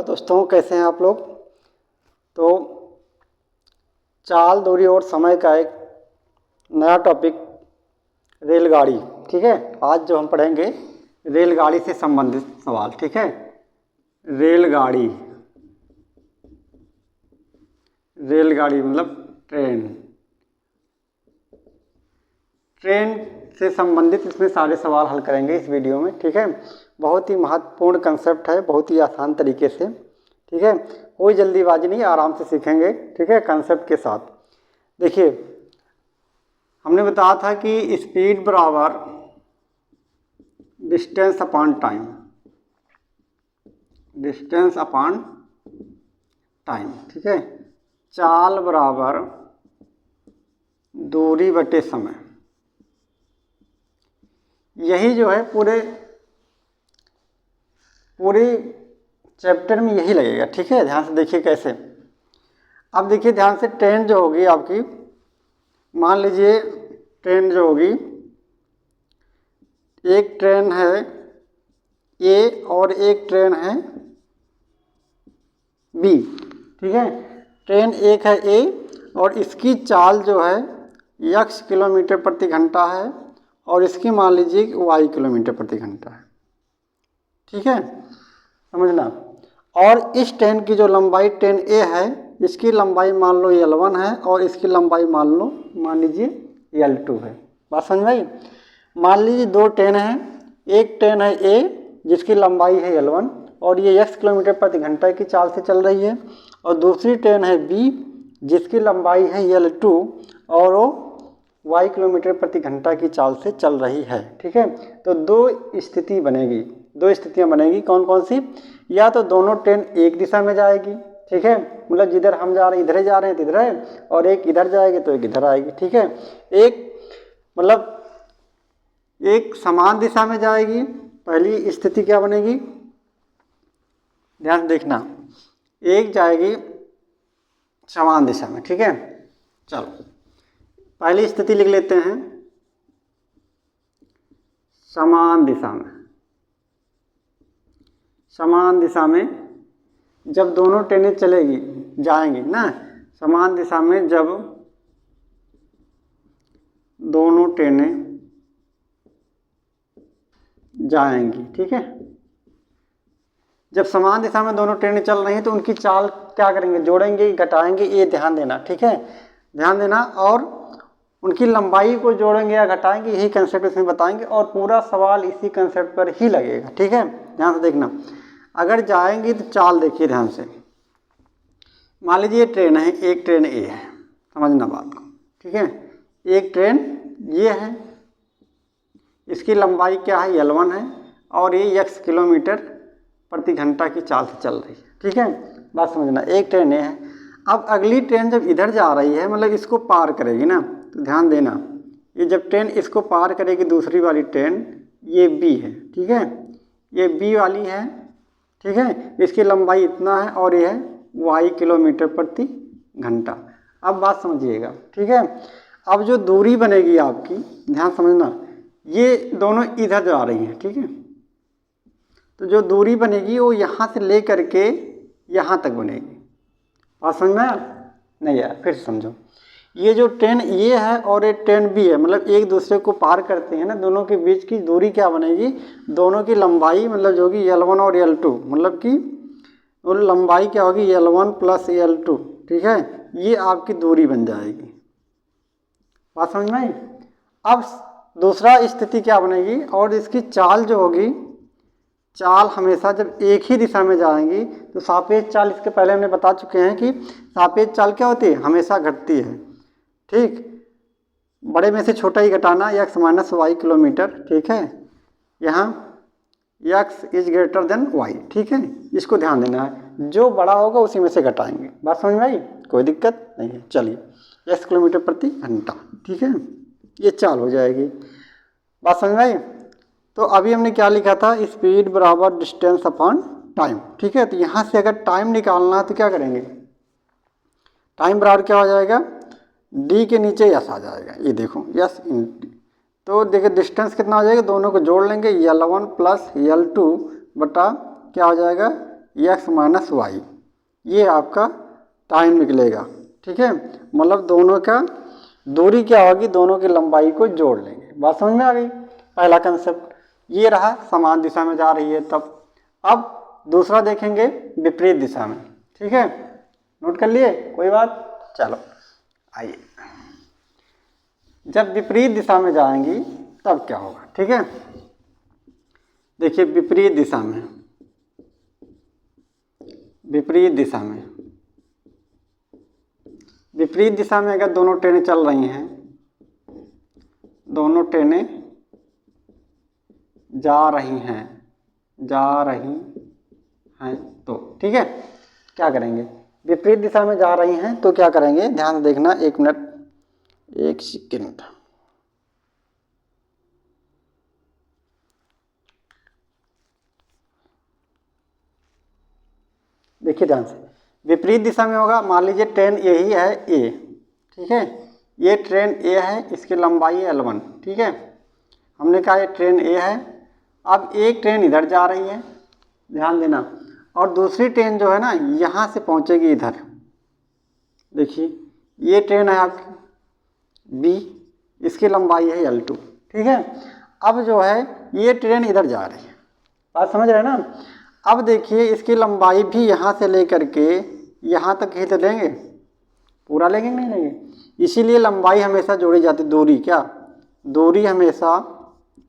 दोस्तों, कैसे हैं आप लोग। तो चाल, दूरी और समय का एक नया टॉपिक रेलगाड़ी। ठीक है, आज जो हम पढ़ेंगे रेलगाड़ी से संबंधित सवाल। ठीक है, रेलगाड़ी मतलब ट्रेन से संबंधित इसमें सारे सवाल हल करेंगे इस वीडियो में। ठीक है, बहुत ही महत्वपूर्ण कंसेप्ट है, बहुत ही आसान तरीके से। ठीक है, कोई जल्दीबाजी नहीं, आराम से सीखेंगे। ठीक है, कंसेप्ट के साथ। देखिए, हमने बताया था कि स्पीड बराबर डिस्टेंस अपॉन टाइम, ठीक है, चाल बराबर दूरी बटे समय। यही जो है पूरे चैप्टर में यही लगेगा। ठीक है, ध्यान से देखिए कैसे। अब देखिए ध्यान से, ट्रेन जो होगी आपकी, मान लीजिए ट्रेन जो होगी, एक ट्रेन है ए और एक ट्रेन है बी। ठीक है, ट्रेन एक है ए और इसकी चाल जो है x किलोमीटर प्रति घंटा है और इसकी मान लीजिए y किलोमीटर प्रति घंटा है। ठीक है, समझना। और इस ट्रेन की जो लंबाई ट्रेन ए है, इसकी लंबाई मान लो L1 है और इसकी लंबाई मान लीजिए L2 है। बात समझ में आई। मान लीजिए दो ट्रेन हैं, एक ट्रेन है ए जिसकी लंबाई है L1 और ये x किलोमीटर प्रति घंटा की चाल से चल रही है, और दूसरी ट्रेन है बी जिसकी लंबाई है L2 और वो y किलोमीटर प्रति घंटा की चाल से चल रही है। ठीक है, तो दो स्थितियां बनेगी। कौन कौन सी? या तो दोनों ट्रेन एक दिशा में जाएगी। ठीक है, मतलब जिधर हम जा रहे हैं इधर ही जा रहे हैं तो इधर है, और एक इधर जाएगी तो एक इधर आएगी। ठीक है, एक समान दिशा में जाएगी। पहली स्थिति क्या बनेगी, ध्यान देखना, एक जाएगी समान दिशा में। ठीक है, चलो पहली स्थिति लिख लेते हैं, समान दिशा में जब दोनों ट्रेनें जाएंगी ना, समान दिशा में जब दोनों ट्रेनें जाएंगी। ठीक है, जब समान दिशा में दोनों ट्रेनें चल रही हैं तो उनकी चाल क्या करेंगे, जोड़ेंगे, घटाएंगे, ये ध्यान देना। ठीक है, ध्यान देना। और उनकी लंबाई को जोड़ेंगे या घटाएंगे, यही कंसेप्ट इसमें बताएंगे और पूरा सवाल इसी कंसेप्ट पर ही लगेगा। ठीक है, ध्यान से देखना। अगर जाएंगी तो चाल देखिए ध्यान से। मान लीजिए ट्रेन है, एक ट्रेन ए है, समझना बात को। ठीक है, एक ट्रेन ये है, इसकी लंबाई क्या है, L1 है और ये x किलोमीटर प्रति घंटा की चाल से चल रही है। ठीक है, बात समझना। एक ट्रेन ये है। अब अगली ट्रेन जब इधर जा रही है, मतलब इसको पार करेगी ना, तो ध्यान देना, ये जब ट्रेन इसको पार करेगी, दूसरी वाली ट्रेन, ये बी है। ठीक है, ये बी वाली है। ठीक है, इसकी लंबाई इतना है और ये है y किलोमीटर प्रति घंटा। अब बात समझिएगा। ठीक है, अब जो दूरी बनेगी आपकी, ध्यान समझना, ये दोनों इधर जा रही हैं। ठीक है, तो जो दूरी बनेगी वो यहाँ से ले करके यहाँ तक बनेगी। बात समझ में आया? नहीं यार, फिर समझो। ये जो ट्रेन ये है और ये ट्रेन बी है, मतलब एक दूसरे को पार करते हैं ना, दोनों के बीच की दूरी क्या बनेगी, दोनों की लंबाई मतलब जो होगी L1 और L2, मतलब कि वो लंबाई क्या होगी, L1 प्लस L2। ठीक है, ये आपकी दूरी बन जाएगी। बात समझ में आई। अब दूसरा स्थिति क्या बनेगी, और इसकी चाल जो होगी, चाल हमेशा जब एक ही दिशा में जाएंगी तो सापेक्ष चाल, इसके पहले हमने बता चुके हैं कि सापेक्ष चाल क्या होती है, हमेशा घटती है। ठीक, बड़े में से छोटा ही घटाना, x माइनस वाई किलोमीटर। ठीक है, यहाँ x is greater than y। ठीक है, इसको ध्यान देना है, जो बड़ा होगा उसी में से घटाएंगे। बात समझ में आई, कोई दिक्कत नहीं है। चलिए, x किलोमीटर प्रति घंटा। ठीक है, ये चाल हो जाएगी। बात समझ में आई। तो अभी हमने क्या लिखा था, स्पीड बराबर डिस्टेंस अपॉन टाइम। ठीक है, तो यहाँ से अगर टाइम निकालना है तो क्या करेंगे, टाइम बराबर क्या हो जाएगा, d के नीचे s आ जाएगा। ये देखो s इन, तो देखिए डिस्टेंस कितना हो जाएगा, दोनों को जोड़ लेंगे, L1 प्लस L2 बटा क्या हो जाएगा, एक्स माइनस वाई, ये आपका टाइम निकलेगा। ठीक है, मतलब दोनों का दूरी क्या होगी, दोनों की लंबाई को जोड़ लेंगे। बात समझ में आ गई? पहला कंसेप्ट ये रहा, समान दिशा में जा रही है तब। अब दूसरा देखेंगे विपरीत दिशा में। ठीक है, नोट कर लिए कोई बात? चलो आइए, जब विपरीत दिशा में जाएंगी तब क्या होगा। ठीक है, देखिए विपरीत दिशा में, विपरीत दिशा में, विपरीत दिशा में अगर दोनों ट्रेनें चल रही हैं, दोनों ट्रेनें जा रही हैं, जा रही हैं तो ठीक है क्या करेंगे, विपरीत दिशा में जा रही हैं तो क्या करेंगे, ध्यान से देखना, 1 मिनट 1 सेकंड। देखिए ध्यान से, विपरीत दिशा में होगा, मान लीजिए ट्रेन यही है ए, ठीक है, ये ट्रेन ए है, इसकी लंबाई है L1। ठीक है, हमने कहा ये ट्रेन ए है। अब एक ट्रेन इधर जा रही है, ध्यान देना, और दूसरी ट्रेन जो है ना यहाँ से पहुँचेगी इधर। देखिए ये ट्रेन है आपकी बी, इसकी लंबाई है L2। ठीक है, अब जो है ये ट्रेन इधर जा रही है, बात समझ रहे हैं ना। अब देखिए इसकी लंबाई भी यहाँ से लेकर के यहाँ तक ही तो लेंगे, पूरा लेंगे नहीं लेंगे, इसीलिए लंबाई हमेशा जोड़ी जाती है। दूरी क्या, दूरी हमेशा,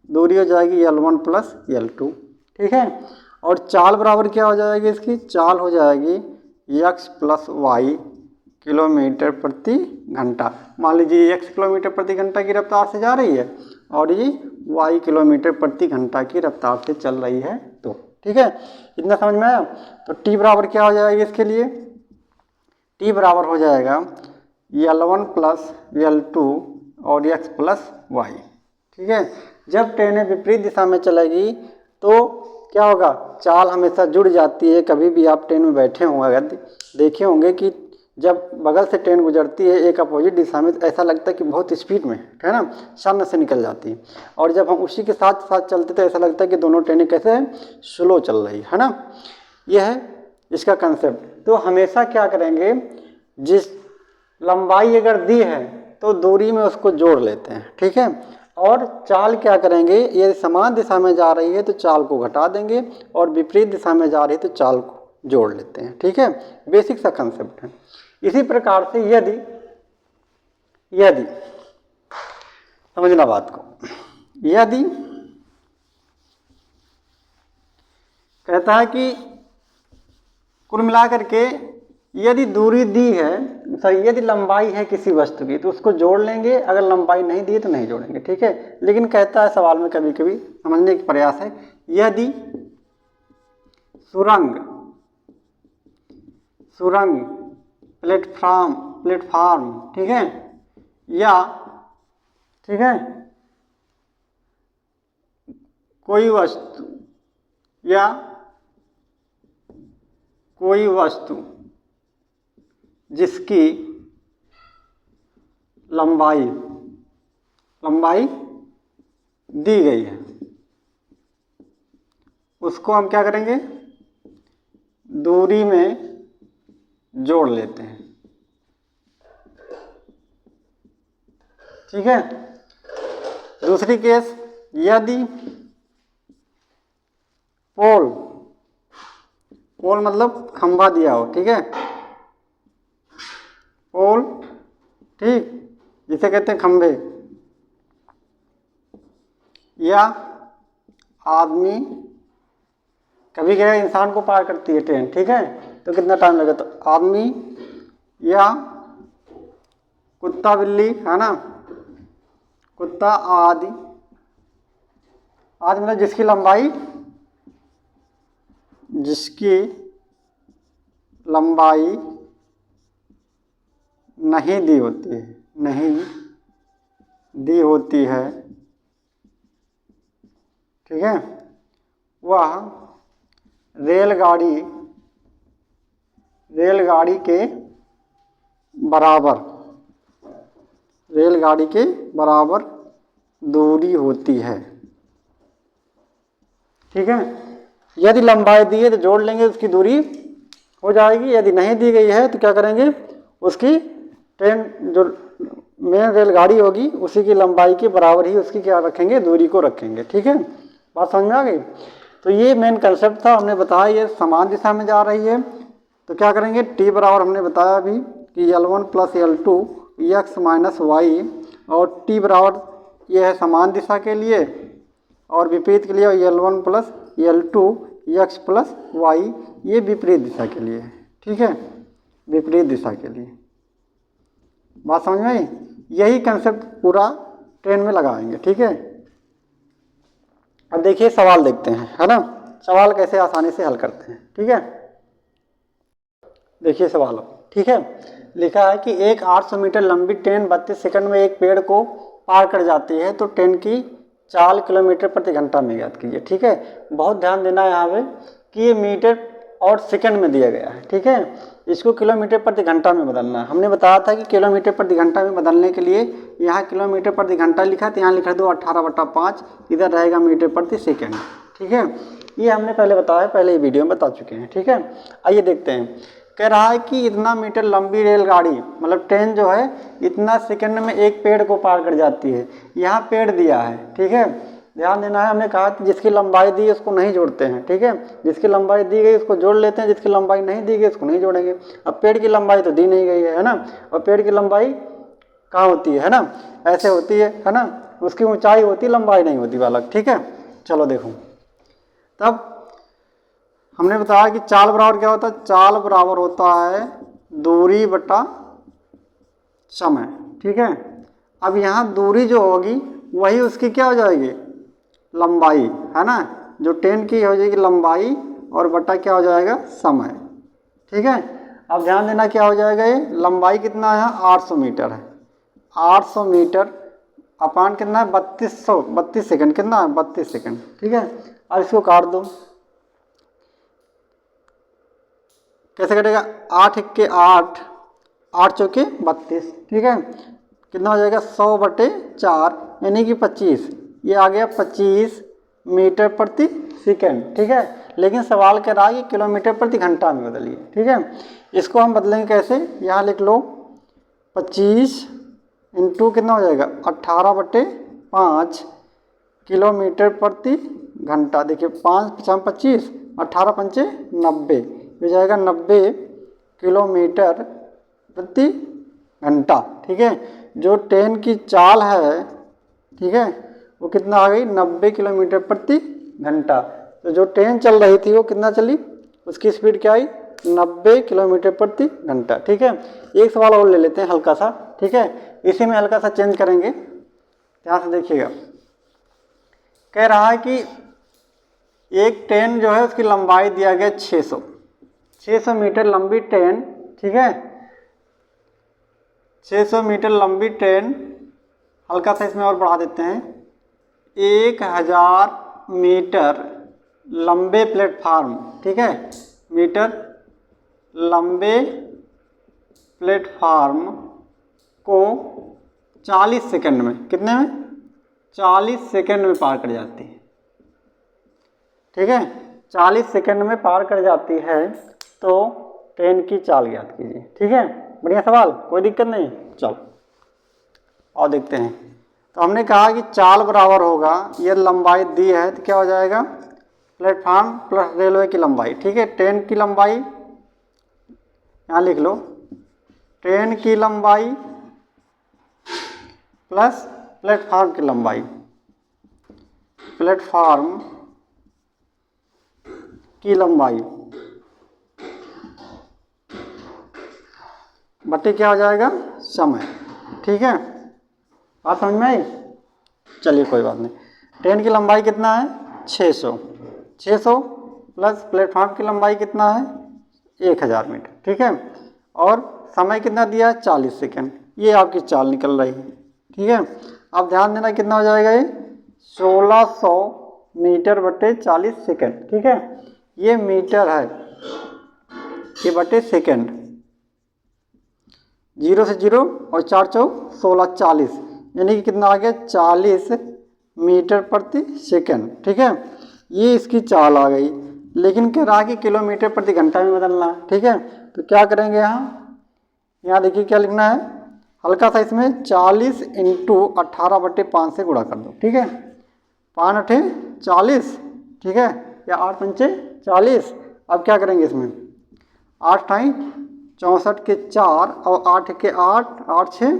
दूरी हो जाएगी L1 प्लस L2। ठीक है, और चाल बराबर क्या हो जाएगी, इसकी चाल हो जाएगी x प्लस वाई किलोमीटर प्रति घंटा। मान लीजिए x किलोमीटर प्रति घंटा की रफ्तार से जा रही है और ये y किलोमीटर प्रति घंटा की रफ्तार से चल रही है तो। ठीक है, इतना समझ में आया? तो t बराबर क्या हो जाएगा इसके लिए, t बराबर हो जाएगा L1 प्लस L2 और x प्लस वाई। ठीक है, जब ट्रेनें विपरीत दिशा में चलेगी तो क्या होगा, चाल हमेशा जुड़ जाती है। कभी भी आप ट्रेन में बैठे होंगे, अगर देखे होंगे कि जब बगल से ट्रेन गुजरती है एक अपोजिट दिशा में, तो ऐसा लगता है कि बहुत स्पीड में है ना, सामने से निकल जाती है, और जब हम उसी के साथ साथ चलते तो ऐसा लगता है कि दोनों ट्रेनें कैसे हैं, स्लो चल रही है ना। यह है इसका कंसेप्ट। तो हमेशा क्या करेंगे, जिस लंबाई अगर दी है तो दूरी में उसको जोड़ लेते हैं। ठीक है, और चाल क्या करेंगे, ये समान दिशा में जा रही है तो चाल को घटा देंगे, और विपरीत दिशा में जा रही है तो चाल को जोड़ लेते हैं। ठीक है, बेसिक सा कंसेप्ट है। इसी प्रकार से यदि यदि समझना बात को, यदि कहता है कि कुल मिलाकर के यदि दूरी दी है, सही, यदि लंबाई है किसी वस्तु की तो उसको जोड़ लेंगे, अगर लंबाई नहीं दी तो नहीं जोड़ेंगे। ठीक है, लेकिन कहता है सवाल में कभी कभी समझने का प्रयास है, यदि सुरंग प्लेटफार्म ठीक है, या ठीक है कोई वस्तु या कोई वस्तु जिसकी लंबाई दी गई है, उसको हम क्या करेंगे, दूरी में जोड़ लेते हैं। ठीक है, दूसरी केस, यदि पोल मतलब खंभा दिया हो, ठीक है, पोल, ठीक, जिसे कहते हैं खंभे, या आदमी, कभी कभी इंसान को पार करती है ट्रेन, ठीक है, तो कितना टाइम लगेगा, तो आदमी या कुत्ता बिल्ली है ना, कुत्ता आदि मतलब जिसकी लंबाई नहीं दी होती है, ठीक है, वह रेलगाड़ी के बराबर दूरी होती है। ठीक है, यदि लंबाई दी है तो जोड़ लेंगे, उसकी दूरी हो जाएगी। यदि नहीं दी गई है तो क्या करेंगे, उसकी ट्रेन जो मेन रेलगाड़ी होगी उसी की लंबाई के बराबर ही उसकी क्या रखेंगे, दूरी को रखेंगे। ठीक है, बात समझ में आ गई। तो ये मेन कंसेप्ट था, हमने बताया ये समान दिशा में जा रही है तो क्या करेंगे, टी बराबर हमने बताया अभी कि L1 plus L2 X minus Y, और टी बराबर ये है समान दिशा के लिए और विपरीत के लिए L1 plus L2 x plus Y, ये विपरीत दिशा के लिए है। ठीक है, विपरीत दिशा के लिए। बात समझ में आई। यही कंसेप्ट पूरा ट्रेन में लगाएंगे। ठीक है, अब देखिए सवाल देखते हैं, है ना, सवाल कैसे आसानी से हल करते हैं। ठीक है, देखिए सवाल। ठीक है, लिखा है कि एक 800 मीटर लंबी ट्रेन 32 सेकंड में एक पेड़ को पार कर जाती है तो ट्रेन की चाल किलोमीटर प्रति घंटा में ज्ञात कीजिए। ठीक है, बहुत ध्यान देना है यहाँ पे कि ये मीटर और सेकंड में दिया गया है। ठीक है, इसको किलोमीटर प्रति घंटा में बदलना है। हमने बताया था कि किलोमीटर प्रति घंटा में बदलने के लिए यहाँ किलोमीटर प्रति घंटा लिखा तो यहाँ लिखा दो 18/5, इधर रहेगा मीटर प्रति सेकंड। ठीक है, ये हमने पहले बताया, पहले वीडियो में बता चुके हैं। ठीक है, आइए देखते हैं। कह रहा है कि इतना मीटर लंबी रेलगाड़ी मतलब ट्रेन जो है इतना सेकंड में एक पेड़ को पार कर जाती है। यहाँ पेड़ दिया है। ठीक है, ध्यान देना है, हमने कहा कि जिसकी लंबाई दी है उसको नहीं जोड़ते हैं। ठीक है, जिसकी लंबाई दी गई उसको जोड़ लेते हैं, जिसकी लंबाई नहीं दी गई उसको नहीं जोड़ेंगे। अब पेड़ की लंबाई तो दी नहीं गई है ना, और पेड़ की लंबाई कहाँ होती है ना, ऐसे होती है ना, उसकी ऊंचाई होती है, लंबाई नहीं होती बालक। ठीक है, चलो देखो, तब हमने बताया कि चाल बराबर क्या होता है, चाल बराबर होता है दूरी बटा समय। ठीक है, अब यहाँ दूरी जो होगी वही उसकी क्या हो जाएगी, लंबाई, है ना, जो ट्रेन की हो जाएगी लंबाई और बटा क्या हो जाएगा, समय। ठीक है, अब ध्यान देना क्या हो जाएगा, ये लंबाई कितना है 800 मीटर है, 800 मीटर अपान कितना है 32 सेकंड, कितना है 32 सेकंड। ठीक है, अब इसको काट दो, कैसे कटेगा, 8 × 8, 8 चौके 32। ठीक है, कितना हो जाएगा 100/4 यानी कि 25, ये आ गया 25 मीटर प्रति सेकंड। ठीक है, लेकिन सवाल कह रहा है कि किलोमीटर प्रति घंटा में बदलिए। ठीक है, इसको हम बदलेंगे कैसे, यहाँ लिख लो 25 इंटू कितना हो जाएगा 18/5 किलोमीटर प्रति घंटा। देखिए 5 × 5 = 25, 18 × 5 = 90, हो जाएगा 90 किलोमीटर प्रति घंटा। ठीक है, जो ट्रेन की चाल है, ठीक है, वो कितना आ गई 90 किलोमीटर प्रति घंटा। तो जो ट्रेन चल रही थी वो कितना चली, उसकी स्पीड क्या आई 90 किलोमीटर प्रति घंटा। ठीक है, एक सवाल और ले लेते हैं हल्का सा। ठीक है, इसी में हल्का सा चेंज करेंगे, ध्यान से देखिएगा। कह रहा है कि एक ट्रेन जो है उसकी लंबाई दिया गया 600 मीटर लंबी ट्रेन। ठीक है, 600 मीटर लंबी ट्रेन, हल्का सा इसमें और बढ़ा देते हैं, 1000 मीटर लंबे प्लेटफार्म। ठीक है, मीटर लंबे प्लेटफार्म को 40 सेकंड में, कितने में 40 सेकंड में पार कर जाती है। ठीक है, 40 सेकंड में पार कर जाती है तो ट्रेन की चाल ज्ञात कीजिए। ठीक है, बढ़िया सवाल, कोई दिक्कत नहीं। चलो और देखते हैं। तो हमने कहा कि चाल बराबर होगा, ये लंबाई दी है तो क्या हो जाएगा, प्लेटफार्म प्लस रेलवे की लंबाई। ठीक है, ट्रेन की लंबाई यहाँ लिख लो, ट्रेन की लंबाई प्लस प्लेटफार्म की लंबाई, प्लेटफार्म की लंबाई बटे क्या हो जाएगा, समय। ठीक है, बात समझ में आई। चलिए कोई बात नहीं, ट्रेन की लंबाई कितना है 600 प्लस प्लेटफार्म की लंबाई कितना है 1000 मीटर। ठीक है, और समय कितना दिया 40 सेकंड, ये आपकी चाल निकल रही है। ठीक है, अब ध्यान देना कितना हो जाएगा, ये 1600 मीटर बटे 40 सेकंड। ठीक है, ये मीटर है, ये बटे सेकंड, 0 से 0 और 4 चौक 16, 40 यानी कि कितना आ गया 40 मीटर प्रति सेकंड। ठीक है, ये इसकी चाल आ गई। लेकिन कह रहा है कि किलोमीटर प्रति घंटा में बदलना है। ठीक है, तो क्या करेंगे यहाँ देखिए क्या लिखना है, हल्का सा इसमें 40 इंटू 18/5 से गुणा कर दो। ठीक है, 5 अठे 40, ठीक है, या 8 पंचे 40। अब क्या करेंगे इसमें 8 ठाई 64 के 4 और 8 के 8, 8 छः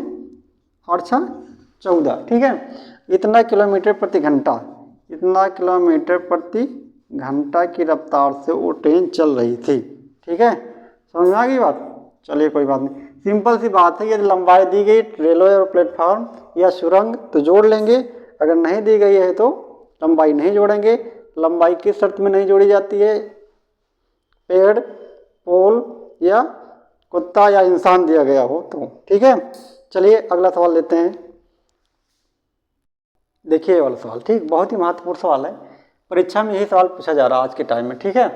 8 छः 14। ठीक है, इतना किलोमीटर प्रति घंटा, इतना किलोमीटर प्रति घंटा की रफ्तार से वो ट्रेन चल रही थी। ठीक है, समझ में आ गई बात। चलिए कोई बात नहीं, सिंपल सी बात है। यदि लंबाई दी गई रेलवे और प्लेटफार्म या सुरंग तो जोड़ लेंगे, अगर नहीं दी गई है तो लंबाई नहीं जोड़ेंगे। लंबाई किस शर्त में नहीं जोड़ी जाती है, पेड़, पोल या कुत्ता या इंसान दिया गया हो तो। ठीक है, चलिए अगला सवाल लेते हैं। देखिए ये वाला सवाल, ठीक, बहुत ही महत्वपूर्ण सवाल है, परीक्षा में यही सवाल पूछा जा रहा है आज के टाइम में। ठीक है,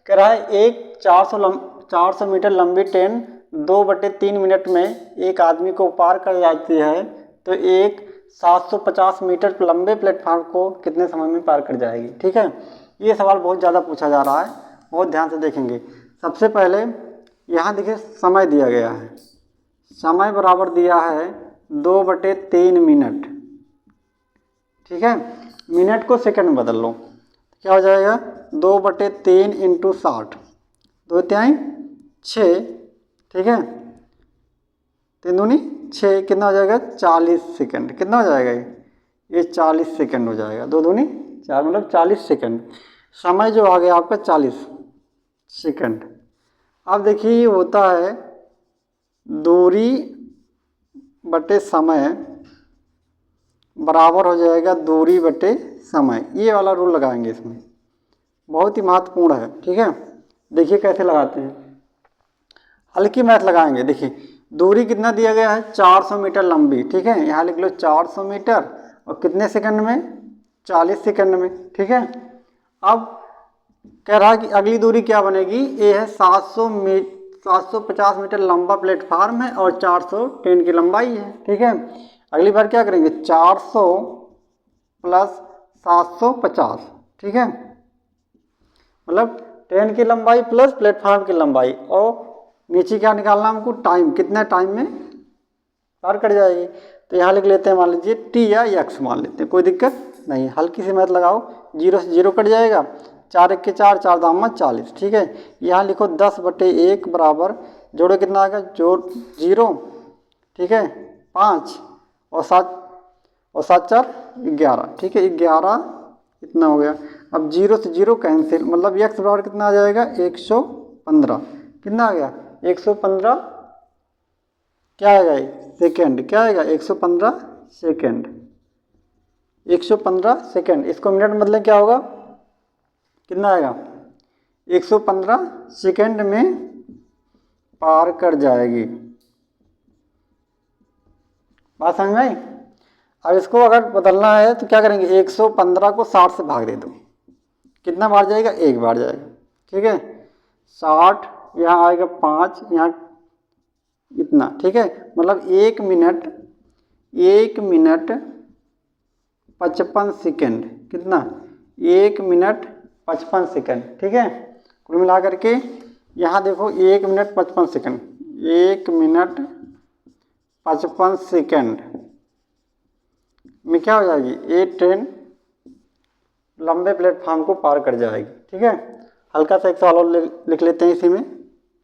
कह रहा है एक 400 मीटर लंबी ट्रेन 2/3 मिनट में एक आदमी को पार कर जाती है, तो एक 750 मीटर लंबे प्लेटफार्म को कितने समय में पार कर जाएगी। ठीक है, ये सवाल बहुत ज़्यादा पूछा जा रहा है, बहुत ध्यान से देखेंगे। सबसे पहले यहाँ देखिए समय दिया गया है, समय बराबर दिया है 2/3 मिनट। ठीक है, मिनट को सेकंड में बदल लो, क्या हो जाएगा 2/3 इंटू 60, 2 तिहाई 6। ठीक है, 3 दूनी 6, कितना हो जाएगा 40 सेकंड। कितना हो जाएगा ये 40 सेकंड हो जाएगा। 2 दूनी 4 मतलब 40 सेकंड। समय जो आ गया आपका 40 सेकंड। अब देखिए ये होता है दूरी बटे समय बराबर हो जाएगा दूरी बटे समय। ये वाला रूल लगाएंगे इसमें, बहुत ही महत्वपूर्ण है। ठीक है, देखिए कैसे लगाते हैं, हल्की मैथ लगाएंगे। देखिए दूरी कितना दिया गया है 400 मीटर लंबी। ठीक है, यहाँ लिख लो 400 मीटर और कितने सेकंड में 40 सेकंड में। ठीक है, अब कह रहा है कि अगली दूरी क्या बनेगी, ये है 750 मीटर लंबा प्लेटफार्म है और 400 ट्रेन की लंबाई है। ठीक है, अगली बार क्या करेंगे 400 प्लस 750। ठीक है, मतलब ट्रेन की लंबाई प्लस प्लेटफार्म की लंबाई, और नीचे क्या निकालना हमको, टाइम, कितने टाइम में पार कर जाएगी। तो यहाँ लिख लेते हैं, मान लीजिए टी या एक्स मान लेते हैं, कोई दिक्कत नहीं। हल्की सी मैथ लगाओ, 0 से 0 कट जाएगा, 4 1 के 4, 4 दाम 40। ठीक है, यहाँ लिखो 10/1 बराबर, जोड़ो कितना आएगा, जोड़ 0, ठीक है 5 और 7 4 11। ठीक है, 11 इतना हो गया। अब 0 से 0 कैंसिल, मतलब x बराबर कितना आ जाएगा 115। कितना आ गया 115, क्या आएगा सेकेंड, क्या आएगा 115 सेकेंड, 115 सेकेंड। इसको मिनट में बदलें क्या होगा, कितना आएगा 115 सेकेंड में पार कर जाएगी। बात समझ में आई। अब इसको अगर बदलना है तो क्या करेंगे, 115 को 60 से भाग दे दो, कितना बार जाएगा, 1 बार जाएगा। ठीक है, 60 यहाँ आएगा 5, यहाँ इतना। ठीक है, मतलब 1 मिनट 55 सेकेंड, कितना 1 मिनट 55 सेकेंड। ठीक है, कुल मिला करके यहाँ देखो 1 मिनट 55 सेकेंड, 1 मिनट 55 सेकेंड में क्या हो जाएगी, ये ट्रेन लंबे प्लेटफार्म को पार कर जाएगी। ठीक है, हल्का सा एक सवाल और लिख लेते हैं इसी में,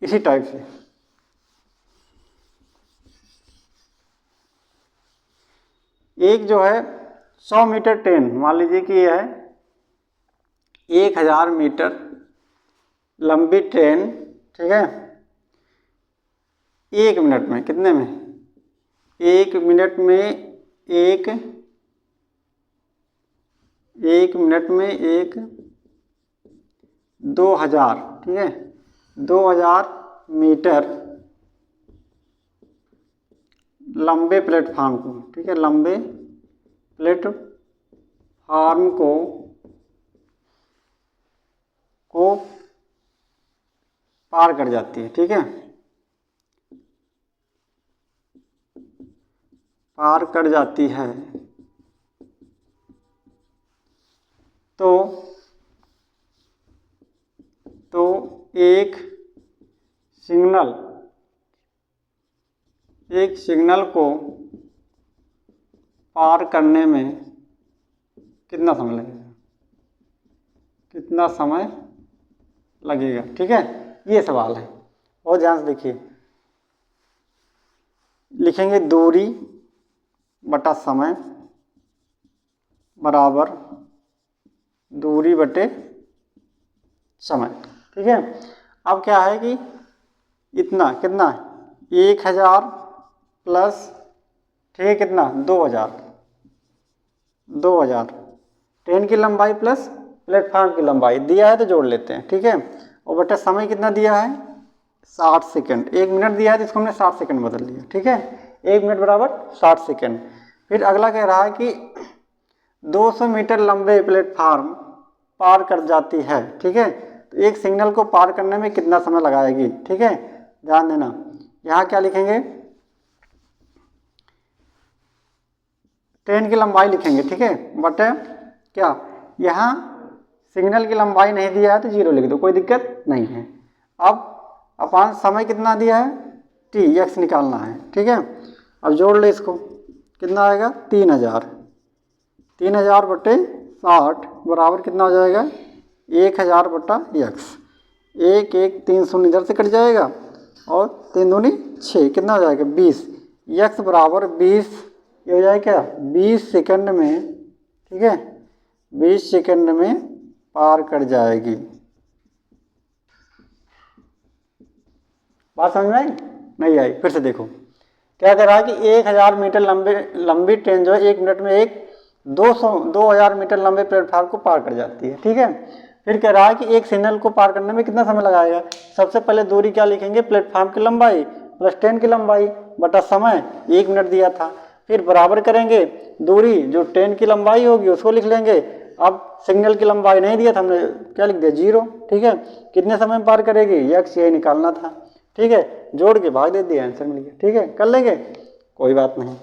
इसी टाइप से। एक जो है 100 मीटर ट्रेन, मान लीजिए कि यह है 1000 मीटर लंबी ट्रेन। ठीक है, 1 मिनट में, कितने में 1 मिनट में 1 मिनट में 2000, ठीक है 2000 मीटर लंबे प्लेटफार्म को, ठीक है लंबे प्लेटफार्म को पार कर जाती है। ठीक है, पार कर जाती है, तो तो एक सिग्नल को पार करने में कितना समय लगेगा, ठीक है, ये सवाल है। और ध्यान से देखिए, लिखेंगे दूरी बटा समय बराबर दूरी बटे समय, ठीक है। अब क्या है कि इतना कितना 1000 प्लस, ठीक है, कितना 2000 ट्रेन की लंबाई प्लस प्लेटफार्म की लंबाई दिया है तो जोड़ लेते हैं, ठीक है। और बटा समय कितना दिया है 60 सेकंड, 1 मिनट दिया है तो इसको हमने 60 सेकंड बदल लिया, ठीक है। 1 मिनट बराबर 60 सेकंड। फिर अगला कह रहा है कि 200 मीटर लंबे प्लेटफार्म पार कर जाती है, ठीक है। तो एक सिग्नल को पार करने में कितना समय लगाएगी, ठीक है। ध्यान देना, यहाँ क्या लिखेंगे, ट्रेन की लंबाई लिखेंगे, ठीक है, बट क्या यहाँ सिग्नल की लंबाई नहीं दिया है तो 0 लिख दो, कोई दिक्कत नहीं है। अब अपान समय कितना दिया है t, x निकालना है, ठीक है। अब जोड़ ले इसको, कितना आएगा 3000 बटे 60 बराबर कितना हो जाएगा 1000 बटा x। 1 1 3 शून्य इधर से कट जाएगा और 3 दूनी 6, कितना हो जाएगा 20। x बराबर 20, ये हो जाएगा क्या 20 सेकंड में, ठीक है, 20 सेकंड में पार कर जाएगी। बात समझ में आई? नहीं आई? फिर से देखो, क्या कह रहा है कि 1000 मीटर लंबी ट्रेन जो है 1 मिनट में एक 2000 मीटर लंबे प्लेटफार्म को पार कर जाती है, ठीक है। फिर कह रहा है कि एक सिग्नल को पार करने में कितना समय लगाएगा। सबसे पहले दूरी क्या लिखेंगे, प्लेटफार्म की लंबाई प्लस ट्रेन की लंबाई बटा समय, 1 मिनट दिया था। फिर बराबर करेंगे दूरी, जो ट्रेन की लंबाई होगी उसको लिख लेंगे। अब सिग्नल की लंबाई नहीं दिया था, हमने क्या लिख दिया 0, ठीक है। कितने समय में पार करेगी, x यही निकालना था, ठीक है। जोड़ के भाग दे दिया, आंसर मिल गया, ठीक है। कर लेंगे, कोई बात नहीं।